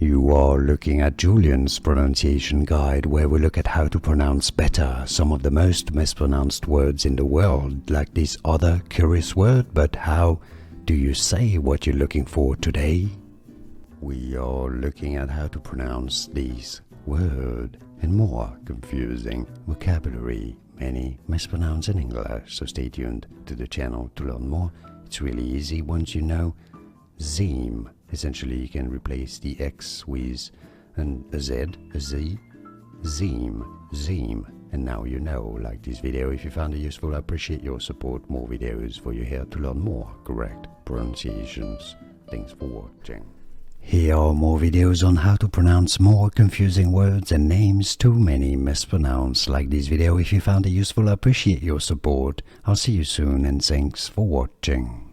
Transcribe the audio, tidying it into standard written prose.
You are looking at Julian's pronunciation guide, where we look at how to pronounce better some of the most mispronounced words in the world, like this other curious word. But how do you say what you're looking for today? We are looking at how to pronounce these words and more confusing vocabulary, many mispronounced in English, so stay tuned to the channel to learn more. It's really easy once you know Xeme. Essentially, you can replace the X with a Z, a Z, Xeme, Xeme. And now you know. Like this video if you found it useful. I appreciate your support. More videos for you here to learn more correct pronunciations. Thanks for watching. Here are more videos on how to pronounce more confusing words and names too many mispronounced. Like this video if you found it useful. I appreciate your support. I'll see you soon and thanks for watching.